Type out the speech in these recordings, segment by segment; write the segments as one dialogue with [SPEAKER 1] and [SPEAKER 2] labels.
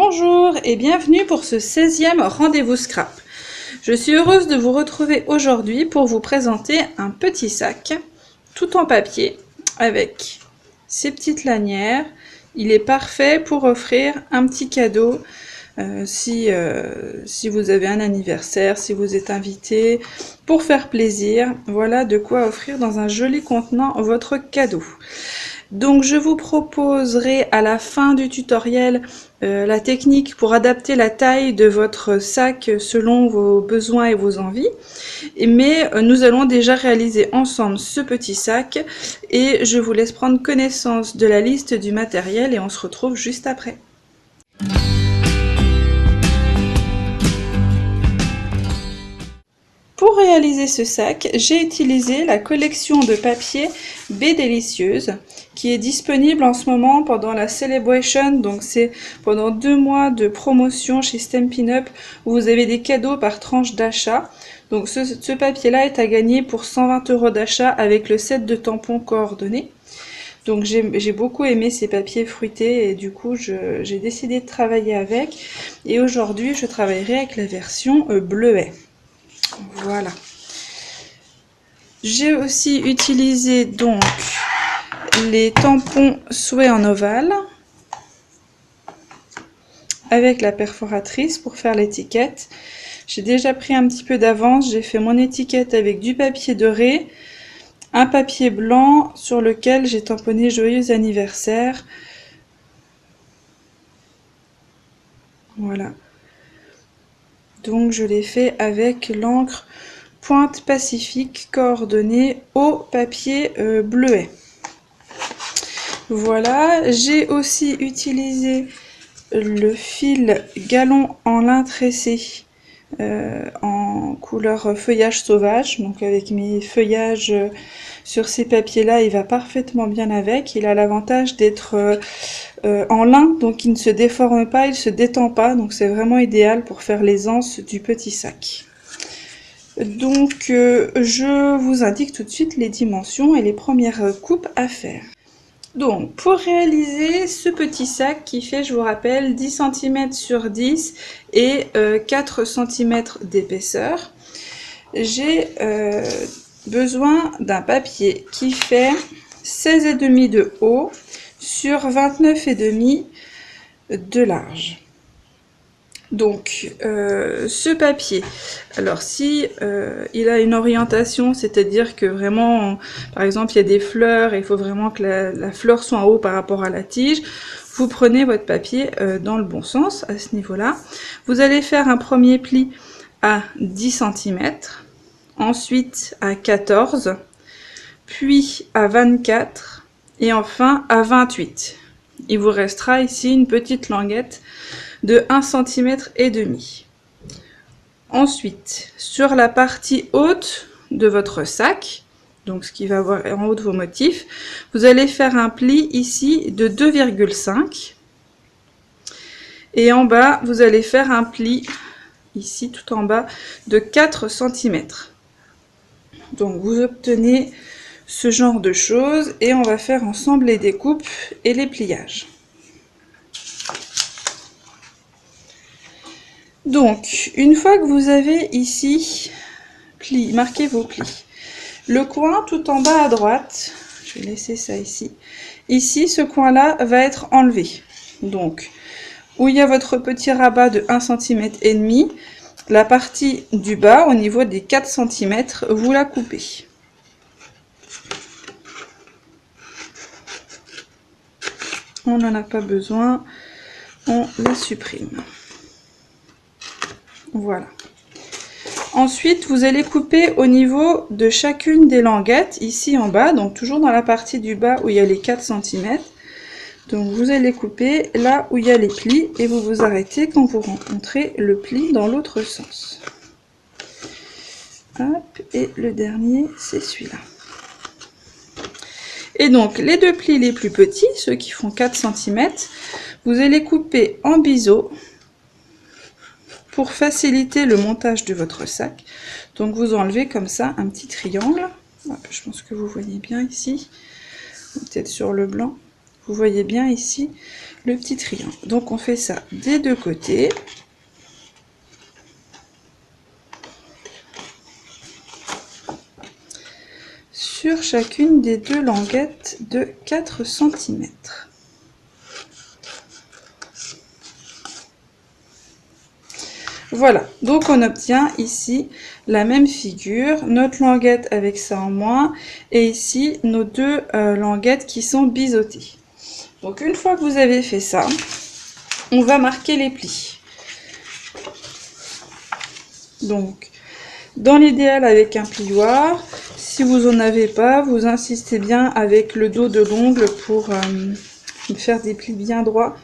[SPEAKER 1] Bonjour et bienvenue pour ce 16e rendez-vous scrap. Je suis heureuse de vous retrouver aujourd'hui pour vous présenter un petit sac tout en papier avec ses petites lanières. Il est parfait pour offrir un petit cadeau si vous avez un anniversaire, si vous êtes invité, pour faire plaisir. Voilà de quoi offrir dans un joli contenant votre cadeau. Donc je vous proposerai à la fin du tutoriel la technique pour adapter la taille de votre sac selon vos besoins et vos envies. Mais nous allons déjà réaliser ensemble ce petit sac et je vous laisse prendre connaissance de la liste du matériel et on se retrouve juste après. Pour réaliser ce sac, j'ai utilisé la collection de papier B-Délicieuse qui est disponible en ce moment pendant la Celebration, donc c'est pendant 2 mois de promotion chez Stampin' Up où vous avez des cadeaux par tranche d'achat. Donc ce papier-là est à gagner pour 120 € d'achat avec le set de tampons coordonnés. Donc j'ai beaucoup aimé ces papiers fruités et du coup j'ai décidé de travailler avec. Et aujourd'hui je travaillerai avec la version bleuet. Voilà. J'ai aussi utilisé donc les tampons souhait en ovale avec la perforatrice pour faire l'étiquette. J'ai déjà pris un petit peu d'avance, j'ai fait mon étiquette avec du papier doré, un papier blanc sur lequel j'ai tamponné joyeux anniversaire. Voilà. Donc je l'ai fait avec l'encre Pointe Pacifique coordonnée au papier bleuet. Voilà, j'ai aussi utilisé le fil galon en lin tressé en couleur feuillage sauvage. Donc avec mes feuillages sur ces papiers-là, il va parfaitement bien avec. Il a l'avantage d'être en lin, donc il ne se déforme pas, il ne se détend pas. Donc c'est vraiment idéal pour faire les anses du petit sac. Donc je vous indique tout de suite les dimensions et les premières coupes à faire. Donc pour réaliser ce petit sac qui fait, je vous rappelle, 10 cm sur 10 et 4 cm d'épaisseur, j'ai besoin d'un papier qui fait 16,5 de haut sur 29,5 de large. Donc ce papier, alors si il a une orientation, c'est-à-dire que vraiment, par exemple, il y a des fleurs et il faut vraiment que la fleur soit en haut par rapport à la tige, vous prenez votre papier dans le bon sens à ce niveau-là. Vous allez faire un premier pli à 10 cm, ensuite à 14, puis à 24 et enfin à 28. Il vous restera ici une petite languette de 1,5 cm. Ensuite, sur la partie haute de votre sac, donc ce qui va avoir en haut de vos motifs, vous allez faire un pli ici de 2,5 et en bas, vous allez faire un pli ici tout en bas de 4 cm. Donc vous obtenez ce genre de choses et on va faire ensemble les découpes et les pliages. Donc, une fois que vous avez ici marqué vos plis, le coin tout en bas à droite, je vais laisser ça ici, ce coin-là va être enlevé. Donc, où il y a votre petit rabat de 1,5 cm, la partie du bas, au niveau des 4 cm, vous la coupez. On n'en a pas besoin, on la supprime. Voilà. Ensuite, vous allez couper au niveau de chacune des languettes, ici en bas, donc toujours dans la partie du bas où il y a les 4 cm. Donc vous allez couper là où il y a les plis et vous vous arrêtez quand vous rencontrez le pli dans l'autre sens. Hop, et le dernier, c'est celui-là. Et donc, les deux plis les plus petits, ceux qui font 4 cm, vous allez couper en biseau pour faciliter le montage de votre sac. Donc vous enlevez comme ça un petit triangle. Je pense que vous voyez bien ici, peut-être sur le blanc. Vous voyez bien ici le petit triangle. Donc on fait ça des deux côtés. Sur chacune des deux languettes de 4 cm. Voilà, donc on obtient ici la même figure, notre languette avec ça en moins, et ici nos deux languettes qui sont biseautées. Donc une fois que vous avez fait ça, on va marquer les plis. Donc, dans l'idéal avec un plioir, si vous n'en avez pas, vous insistez bien avec le dos de l'ongle pour faire des plis bien droits.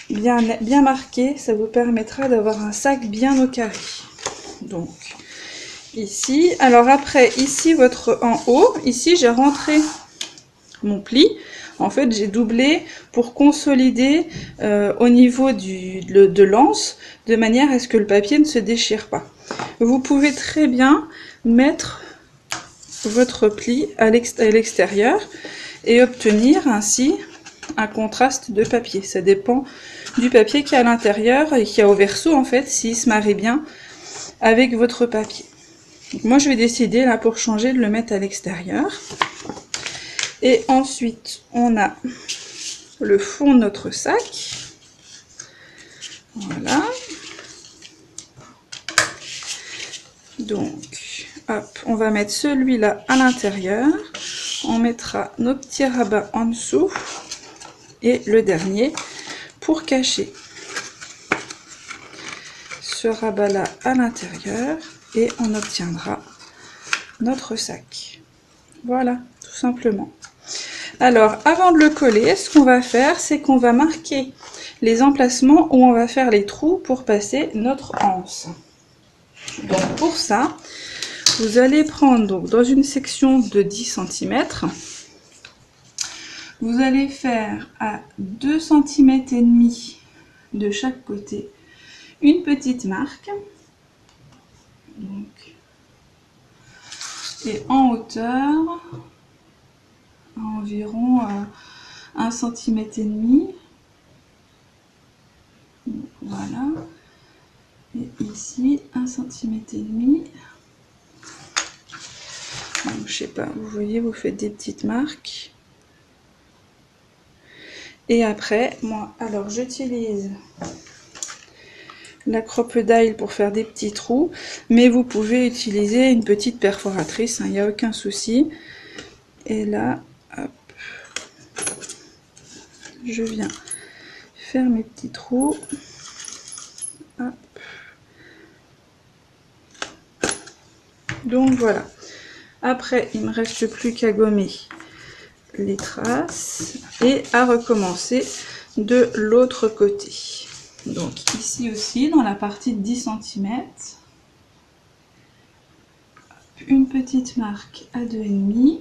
[SPEAKER 1] Bien marqué, ça vous permettra d'avoir un sac bien au carré. Donc ici, alors après ici en haut, ici j'ai rentré mon pli. En fait j'ai doublé pour consolider au niveau de l'anse, de manière à ce que le papier ne se déchire pas. Vous pouvez très bien mettre votre pli à l'extérieur et obtenir ainsi un contraste de papier. Ça dépend du papier qui est à l'intérieur et qui est au verso en fait, s'il se marie bien avec votre papier. Donc moi je vais décider là pour changer de le mettre à l'extérieur. Et ensuite on a le fond de notre sac. Voilà. Donc hop, on va mettre celui-là à l'intérieur. On mettra nos petits rabats en dessous. Et le dernier pour cacher ce rabat là à l'intérieur et on obtiendra notre sac. Voilà, tout simplement. Alors avant de le coller, ce qu'on va faire, c'est qu'on va marquer les emplacements où on va faire les trous pour passer notre anse. Donc pour ça, vous allez prendre donc dans une section de 10 cm, vous allez faire à 2 cm et demi de chaque côté une petite marque. Donc, et en hauteur à environ 1 cm et demi. Voilà. Et ici 1 cm et demi. Donc, je sais pas, vous voyez, vous faites des petites marques. Et après, moi, alors j'utilise la crocodile pour faire des petits trous, mais vous pouvez utiliser une petite perforatrice, il n'y a aucun souci. Et là, hop, je viens faire mes petits trous. Hop. Donc voilà. Après, il ne me reste plus qu'à gommer les traces et à recommencer de l'autre côté. Donc ici aussi, dans la partie de 10 cm, une petite marque à 2,5,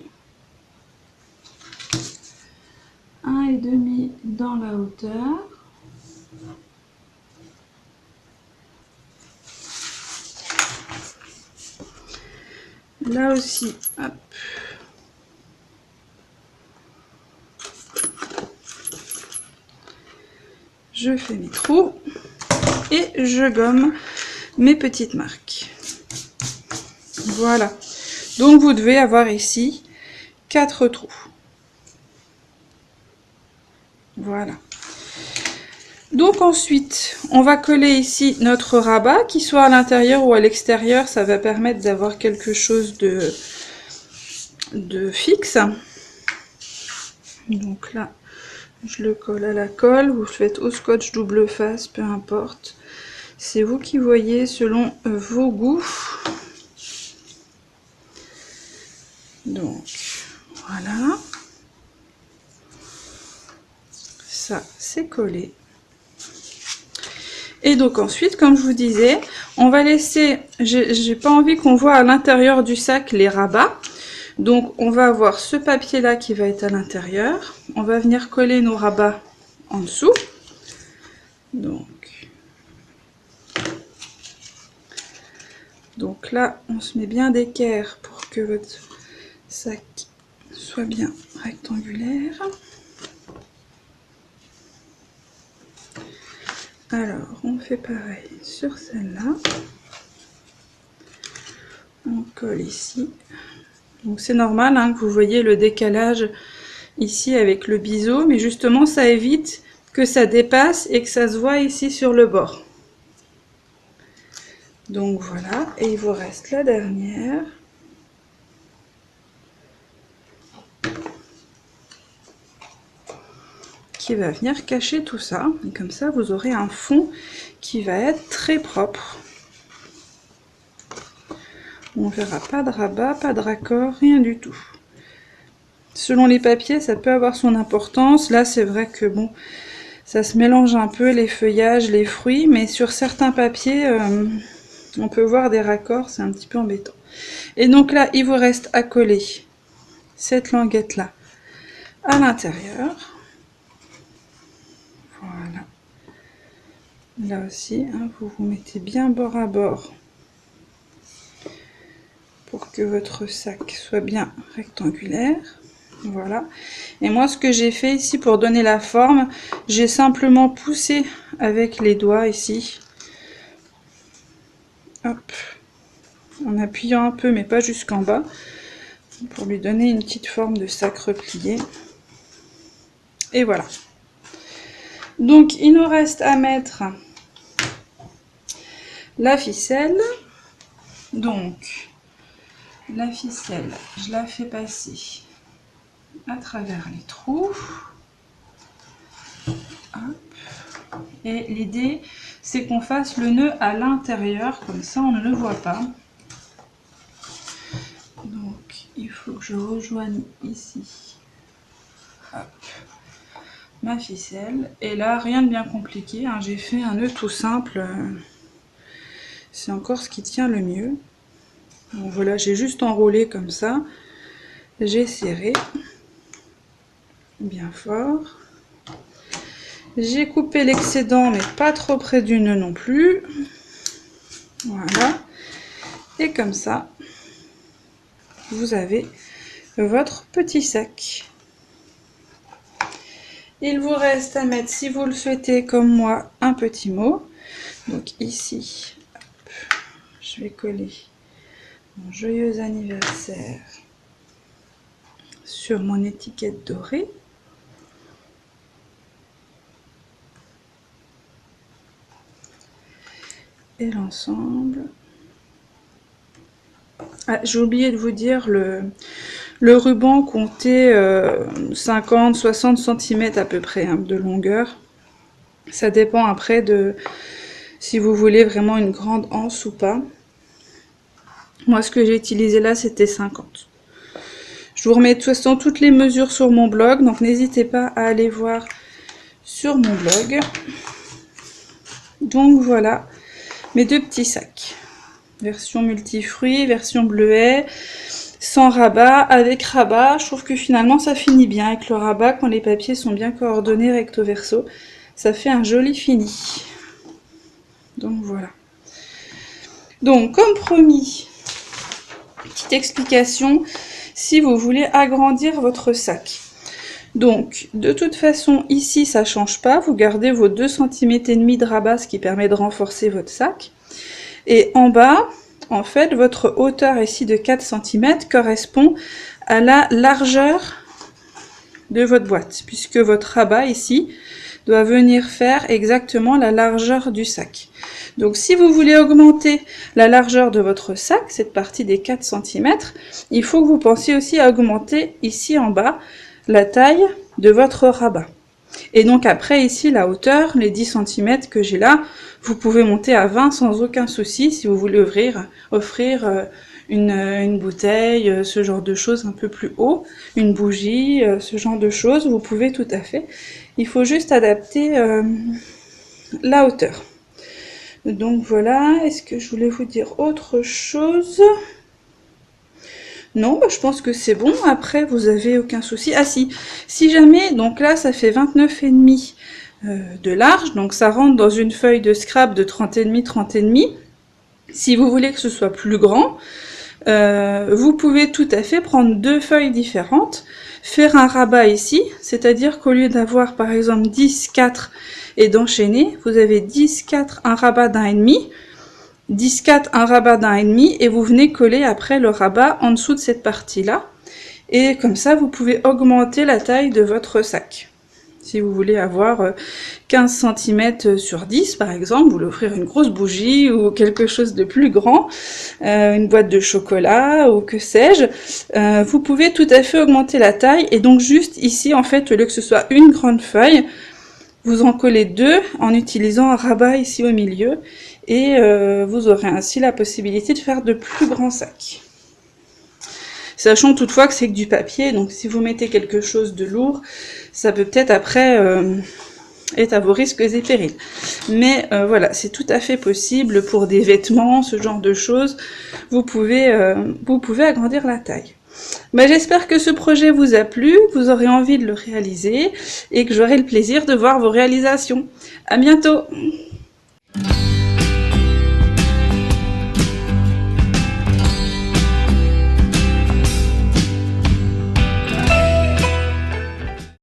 [SPEAKER 1] 1,5 dans la hauteur. Là aussi, hop. Je fais mes trous et je gomme mes petites marques. Voilà. Donc vous devez avoir ici 4 trous. Voilà. Donc ensuite, on va coller ici notre rabat, qu'il soit à l'intérieur ou à l'extérieur, ça va permettre d'avoir quelque chose de fixe. Donc là, je le colle à la colle, vous le faites au scotch double face, peu importe. C'est vous qui voyez selon vos goûts. Donc, voilà. Ça, c'est collé. Et donc ensuite, comme je vous disais, on va laisser, j'ai pas envie qu'on voit à l'intérieur du sac les rabats. Donc on va avoir ce papier là qui va être à l'intérieur. On va venir coller nos rabats en dessous. Donc là, on se met bien d'équerre pour que votre sac soit bien rectangulaire. Alors, on fait pareil sur celle-là. On colle ici. Donc c'est normal hein, que vous voyez le décalage ici avec le biseau, mais justement ça évite que ça dépasse et que ça se voit ici sur le bord. Donc voilà, et il vous reste la dernière. Qui va venir cacher tout ça. Et comme ça, vous aurez un fond qui va être très propre. On verra pas de rabat, pas de raccord, rien du tout. Selon les papiers, ça peut avoir son importance. Là, c'est vrai que bon, ça se mélange un peu, les feuillages, les fruits, mais sur certains papiers, on peut voir des raccords, c'est un petit peu embêtant. Et donc là, il vous reste à coller cette languette-là à l'intérieur. Voilà. Là aussi, hein, vous vous mettez bien bord à bord pour que votre sac soit bien rectangulaire. Voilà. Et moi, ce que j'ai fait ici pour donner la forme, j'ai simplement poussé avec les doigts ici. Hop. En appuyant un peu, mais pas jusqu'en bas, pour lui donner une petite forme de sac replié. Et voilà. Donc, il nous reste à mettre la ficelle. Donc, la ficelle, je la fais passer à travers les trous. Hop. Et l'idée, c'est qu'on fasse le nœud à l'intérieur, comme ça on ne le voit pas. Donc, il faut que je rejoigne ici. Hop. Ma ficelle. Et là, rien de bien compliqué, hein. J'ai fait un nœud tout simple. C'est encore ce qui tient le mieux. Donc voilà, j'ai juste enroulé comme ça. J'ai serré bien fort. J'ai coupé l'excédent, mais pas trop près du nœud non plus. Voilà. Et comme ça, vous avez votre petit sac. Il vous reste à mettre, si vous le souhaitez comme moi, un petit mot. Donc ici, hop, je vais coller mon joyeux anniversaire sur mon étiquette dorée. Et l'ensemble. Ah, j'ai oublié de vous dire, le ruban comptait 50-60 cm à peu près hein, de longueur. Ça dépend après de si vous voulez vraiment une grande anse ou pas. Moi, ce que j'ai utilisé là, c'était 50. Je vous remets de toute façon toutes les mesures sur mon blog, donc n'hésitez pas à aller voir sur mon blog. Donc voilà mes deux petits sacs. Version multifruits, version bleuet, sans rabat, avec rabat. Je trouve que finalement ça finit bien avec le rabat quand les papiers sont bien coordonnés recto verso. Ça fait un joli fini. Donc voilà. Donc comme promis, petite explication si vous voulez agrandir votre sac. Donc de toute façon ici ça change pas, vous gardez vos 2,5 cm de rabat, ce qui permet de renforcer votre sac. Et en bas, en fait, votre hauteur ici de 4 cm correspond à la largeur de votre boîte, puisque votre rabat ici doit venir faire exactement la largeur du sac. Donc si vous voulez augmenter la largeur de votre sac, cette partie des 4 cm, il faut que vous pensiez aussi à augmenter ici en bas la taille de votre rabat. Et donc après ici la hauteur, les 10 cm que j'ai là, vous pouvez monter à 20 sans aucun souci si vous voulez offrir une bouteille, ce genre de choses un peu plus haut, une bougie, ce genre de choses, vous pouvez tout à fait. Il faut juste adapter la hauteur. Donc voilà, est-ce que je voulais vous dire autre chose ? Non, bah, je pense que c'est bon. Après, vous avez aucun souci. Ah si jamais, donc là, ça fait 29,5 de large. Donc ça rentre dans une feuille de scrap de 30,5, 30,5. Si vous voulez que ce soit plus grand, vous pouvez tout à fait prendre 2 feuilles différentes, faire un rabat ici, c'est-à-dire qu'au lieu d'avoir par exemple 10, 4 et d'enchaîner, vous avez 10, 4, un rabat d'un et demi, 10, 4, un rabat d'un et demi, et vous venez coller après le rabat en dessous de cette partie-là. Et comme ça, vous pouvez augmenter la taille de votre sac. Si vous voulez avoir 15 cm sur 10, par exemple, vous voulez offrir une grosse bougie ou quelque chose de plus grand, une boîte de chocolat ou que sais-je, vous pouvez tout à fait augmenter la taille. Et donc juste ici, en fait, au lieu que ce soit une grande feuille, vous en collez 2 en utilisant un rabat ici au milieu. Et vous aurez ainsi la possibilité de faire de plus grands sacs. Sachant toutefois que c'est que du papier, donc si vous mettez quelque chose de lourd, ça peut peut-être après être à vos risques et périls. Mais voilà, c'est tout à fait possible pour des vêtements, ce genre de choses. Vous pouvez agrandir la taille. Mais j'espère que ce projet vous a plu, que vous aurez envie de le réaliser et que j'aurai le plaisir de voir vos réalisations. À bientôt!